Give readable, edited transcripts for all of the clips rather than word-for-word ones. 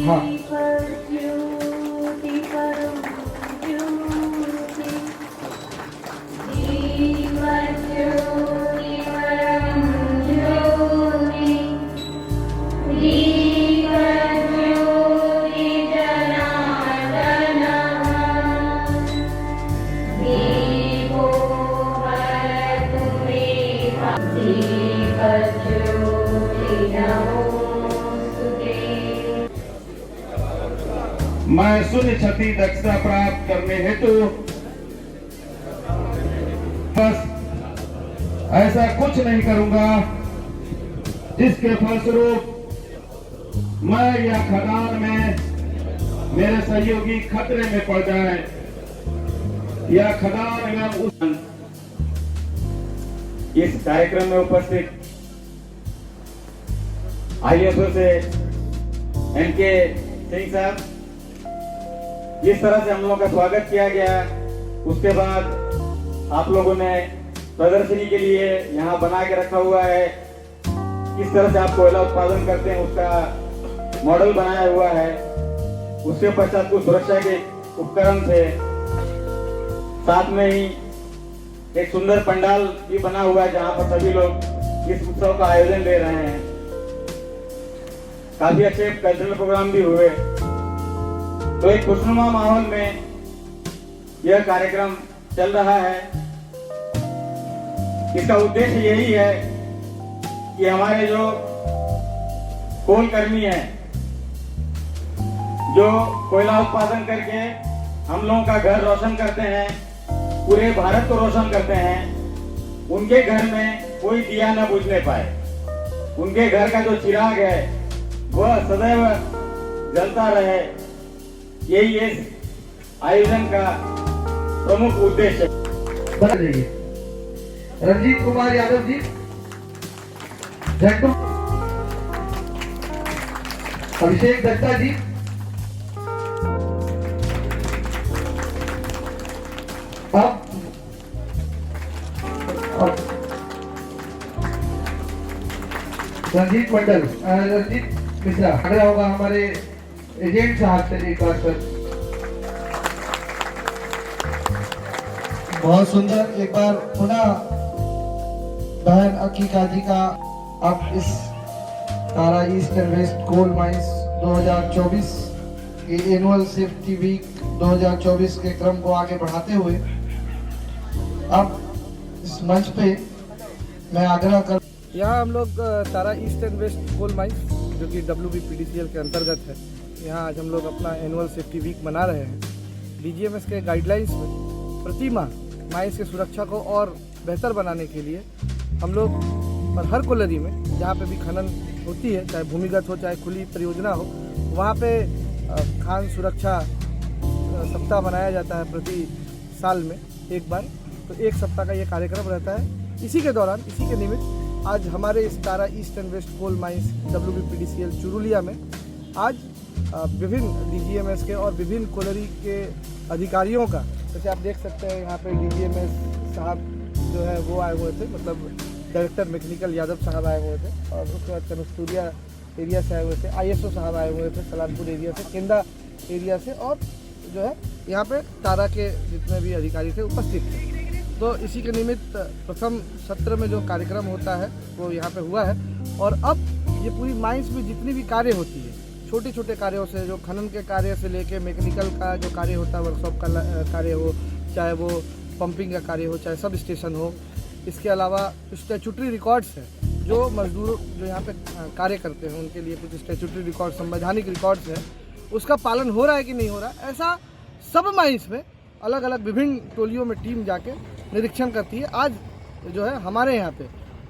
हाँ मैं शून्य क्षति दक्षता प्राप्त करने हेतु बस ऐसा कुछ नहीं करूंगा जिसके फलस्वरूप मैं या खदान में मेरे सहयोगी खतरे में पड़ जाए या खदान एवं उस इस कार्यक्रम में उपस्थित आईएसओ से एनके सिंह साहब, जिस तरह से हम लोगों का स्वागत किया गया, उसके बाद आप लोगों ने प्रदर्शनी के लिए यहाँ बना के रखा हुआ है, किस तरह से आप कोयला उत्पादन करते हैं उसका मॉडल बनाया हुआ है। उसके पश्चात कुछ सुरक्षा के उपकरण से साथ में ही एक सुंदर पंडाल भी बना हुआ है जहाँ पर सभी लोग इस उत्सव का आयोजन ले रहे हैं। काफी अच्छे कल्चरल प्रोग्राम भी हुए, तो एक खुशनुमा माहौल में यह कार्यक्रम चल रहा है। इसका उद्देश्य यही है कि हमारे जो कोल कर्मी हैं, जो कोयला उत्पादन करके हम लोगों का घर रोशन करते हैं, पूरे भारत को रोशन करते हैं, उनके घर में कोई दिया न बुझने पाए। उनके घर का जो चिराग है वह सदैव जलता रहे, यही इस आयोजन का प्रमुख उद्देश्य है। रंजीत कुमार यादव जी, झंडू अभिषेक दत्ता जी, रंजीत मंडल, रंजीत मिश्रा खड़ा होगा हमारे एजेंट साहब से एक बार सर। बहुत सुंदर। एक बार पुनः बहन अकीका जी का अब इस Tara east and west coal mines 2024 के एनुअल सेफ्टी वीक 2024 के क्रम को आगे बढ़ाते हुए अब इस मंच पे मैं आग्रह कर, यहाँ हम लोग Tara east and west coal mines जो कि WBPDCL के अंतर्गत है, यहाँ आज हम लोग अपना एनुअल सेफ्टी वीक मना रहे हैं। DGMS के गाइडलाइंस में प्रति माह माइंस की सुरक्षा को और बेहतर बनाने के लिए हम लोग और हर कोलरी में जहाँ पे भी खनन होती है, चाहे भूमिगत हो चाहे खुली परियोजना हो, वहाँ पे खान सुरक्षा सप्ताह मनाया जाता है प्रति साल में एक बार। तो एक सप्ताह का ये कार्यक्रम रहता है। इसी के दौरान, इसी के निमित्त आज हमारे इस Tara east and west coal mines WBPDCL Churulia में आज विभिन्न DGMS के और विभिन्न कोलरी के अधिकारियों का, जैसे आप देख सकते हैं यहाँ पे DGMS साहब जो है वो आए हुए थे, मतलब डायरेक्टर मैकेनिकल यादव साहब आए हुए थे, और उसके बाद कनस्तूरिया एरिया से आए हुए थे, ISO साहब आए हुए थे सलानपुर एरिया से, केंदा एरिया से, और जो है यहाँ पे तारा के जितने भी अधिकारी थे उपस्थित थे। तो इसी के निमित्त प्रथम सत्र में जो कार्यक्रम होता है वो यहाँ पे हुआ है। और अब ये पूरी माइंस में जितनी भी कार्य होती है, छोटे छोटे कार्यों से, जो खनन के कार्य से लेके मैकेनिकल का जो कार्य होता है, वर्कशॉप का कार्य हो, चाहे वो पंपिंग का कार्य हो, चाहे सब स्टेशन हो, इसके अलावा स्टैट्यूटरी रिकॉर्ड्स हैं, जो मजदूर जो यहाँ पे कार्य करते हैं उनके लिए कुछ स्टैट्यूटरी रिकॉर्ड, संवैधानिक रिकॉर्ड्स हैं, उसका पालन हो रहा है कि नहीं हो रहा है, ऐसा सब माइंस में अलग अलग विभिन्न टोलियों में टीम जाके निरीक्षण करती है। आज जो है हमारे यहाँ पे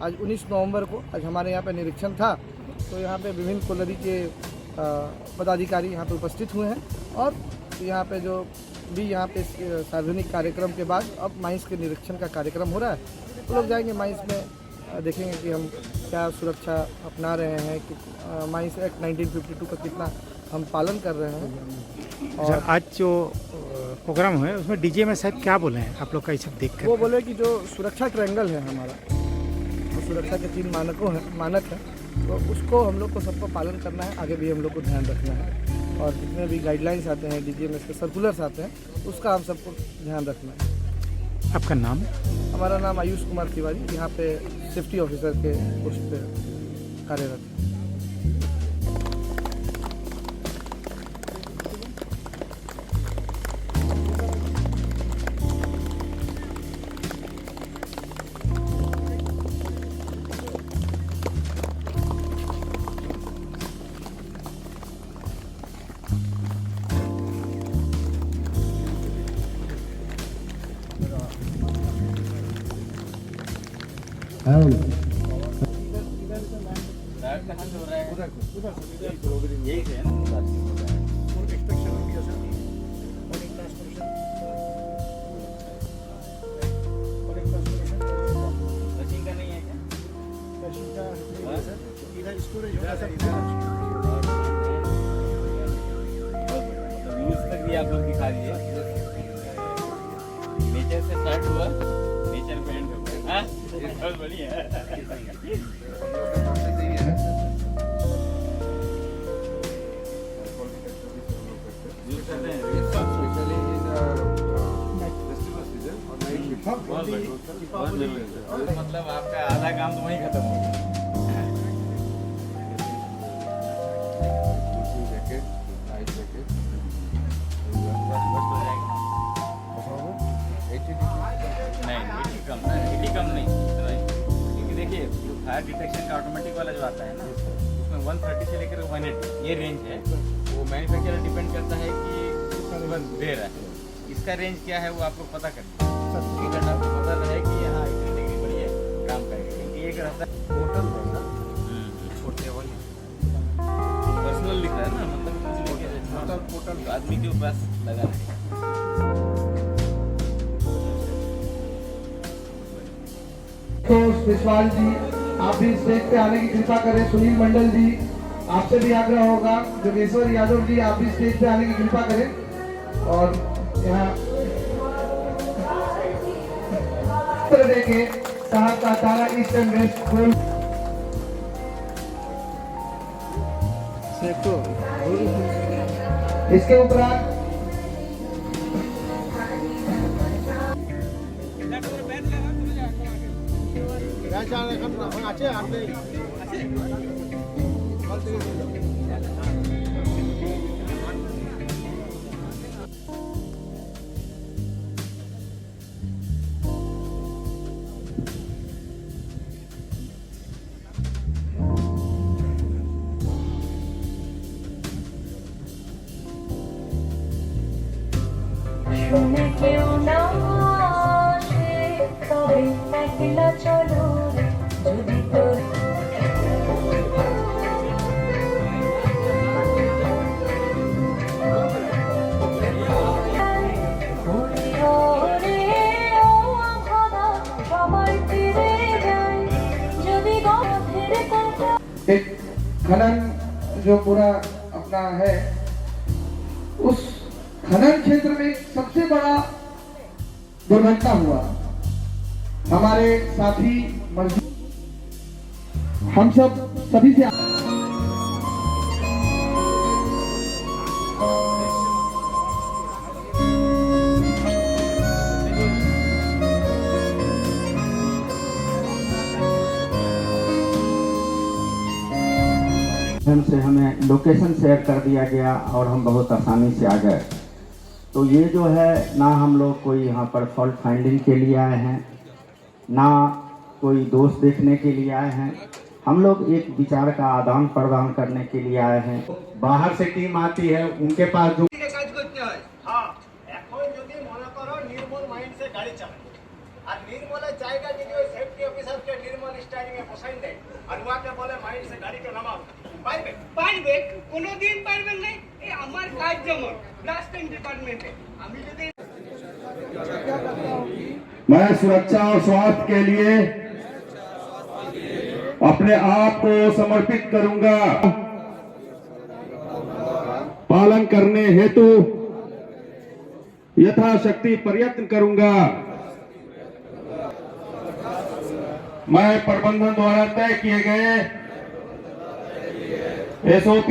आज 19 नवंबर को आज हमारे यहाँ पे निरीक्षण था, तो यहाँ पे विभिन्न कोलरी के पदाधिकारी यहाँ पे उपस्थित हुए हैं, और यहाँ पे जो भी यहाँ पे सार्वजनिक कार्यक्रम के बाद अब माइंस के निरीक्षण का कार्यक्रम हो रहा है। तो लोग जाएंगे माइंस में, देखेंगे कि हम क्या सुरक्षा अपना रहे हैं, कि माइंस एक्ट 1952 का कितना हम पालन कर रहे हैं। और आज जो प्रोग्राम है उसमें DGMS साहब क्या बोले हैं आप लोग का, ये सब देख कर? वो बोले कि जो सुरक्षा ट्रायंगल है हमारा, तो सुरक्षा के 3 मानक हैं, तो उसको हम लोग को सबको पालन करना है, आगे भी हम लोग को ध्यान रखना है। और जितने भी गाइडलाइंस आते हैं DGMS के सर्कुलर्स आते हैं उसका हम सबको ध्यान रखना है। आपका नाम? हमारा नाम आयुष कुमार तिवारी, यहाँ पे सेफ्टी ऑफिसर के पोस्ट पे कार्यरत है। आप लोग दिखा दीजिए। नेचर से स्टार्ट हुआ, नेचर पे एंड होगा। हाँ, बहुत बढ़िया। मतलब आपका आधा काम तो वहीं खत्म हो गया। फायर डिटेक्शन का ऑटोमेटिक वाला जो आता है ना, उसमें 130 से लेकर 180 ये रेंज है। वो मैन्युफैक्चरर डिपेंड करता है कि कितना दे रहा है, इसका रेंज क्या है वो आप लोग पता करिए। अगर आपको पता रहे कि यहाँ इतनी डिग्री बड़ी है काम करेगा, क्योंकि एक रहता है पोर्टल छोटे वाले पर्सनल लिखा है ना, मतलब पोर्टल आदमी के पास लगा है। तो विश्वास जी आप भी स्टेज पे आने की कृपा करें। सुनील मंडल जी आपसे भी आग्रह होगा। जोगेश्वर यादव जी आप भी स्टेज पे आने की कृपा करें। और यहाँ देखे साहब का तारा ईस्ट एंड वेस्ट गोल इसके उपरांत শুনে কেউ না আসে তবে একলা চলো রে যদি তোর সবাই ফিরে যায় যদি গভীর কথা एक खनन जो पूरा अपना है, उस खनन क्षेत्र में सबसे बड़ा दुर्घटना हुआ। हमारे साथी मजदूर हम सब सभी से से हमें लोकेशन शेयर कर दिया गया और हम बहुत आसानी से आ गए। तो ये जो है ना हम लोग कोई यहाँ पर फॉल्ट फाइंडिंग के लिए आए हैं, ना कोई दोष देखने के लिए आए हैं। हम लोग एक विचार का आदान प्रदान करने के लिए आए हैं। बाहर से टीम आती है, उनके पास जो আর নির্মলের জায়গা যদি ওই সেফটি অফিসারকে নির্মল স্টারিংয়ে বসাই দেয় আর ওয়াকে বলে মাইন্ড সে গাড়িটা নামাও, পারবে? পারবে, কোনোদিন পারবেন না। এই আমার কাজ যেমন ব্লাস্টিং ডিপার্টমেন্টে, আমি যদি मैं सुरक्षा और स्वास्थ्य के लिए अपने आप को समर्पित करूंगा। पालन करने हेतु यथाशक्ति प्रयत्न करूंगा। मैं प्रबंधन द्वारा तय किए गए SOP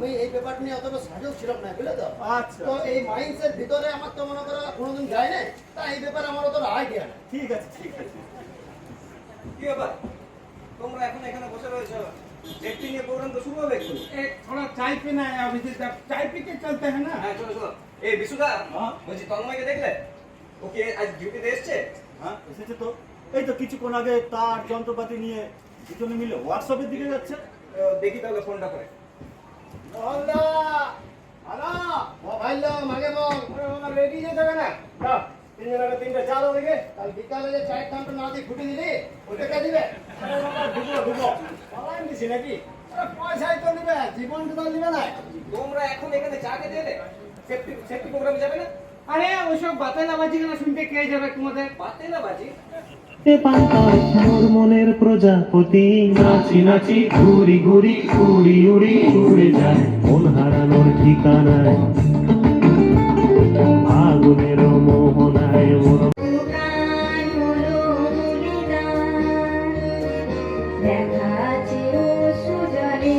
আমি এই ব্যাপার নিয়ে অতটা সজাগ ছিলাম না, বুঝলে তো? আচ্ছা তো এই মাইন্ডসেট ভিতরে আমার তো মনে করো কোনোদিন যায় না, তাই এই ব্যাপারে আমার অতটা আইডিয়া নেই। ঠিক আছে ঠিক আছে। কি ব্যাপার তোমরা এখন এখানে বসে রয়েছো, সেফটি নিয়ে প্রোগ্রাম তো শুরু হবে একটু। एक थोड़ा चाय पीना है, अभी से चाय पी के चलते हैं ना। হ্যাঁ চলো চলো। এই বিশুদা হ্যাঁ? বলছি তন্ময়কে দেখলে? ওকে আজ ডিউটিতে এসছে? হ্যাঁ এসেছে তো, এই তো কিছুক্ষণ আগে তার যন্ত্রপাতি নিয়ে দুজনে মিলে ওয়ার্কশপের দিকে যাচ্ছে। দেখি তাহলে ফোনটা করে। হ্যালো হ্যালো মোবাইল মাগে বল, রেডি যেতে হবে না? দাও তিনজনের তিনটা চাল ওদিকে, কাল বিকালে যে চায়ের দামটা না দিয়ে ফুটে দিলি ওটা কে দিবে? ঢুকো অনলাইন দিছি নাকি? পয়সাই তো দিবে, জীবনটা তো দিবে না। তোমরা এখন এখানে চা খেতে এলে? সেফটি প্রোগ্রামে যাবে না? আরে ওইসব বাতালাবাজি না শুনতে কে যাবে তোমাদের? পাতে না বাজি। মোর মনের প্রজাপতি নাচি নাচি ঘুরি ঘুরি উড়ি উড়ি উড়ে যায় মন হারানোর ঠিকানায় আগুনের মোহনায় মন গান হলো গান, দেখা চির সুজনে।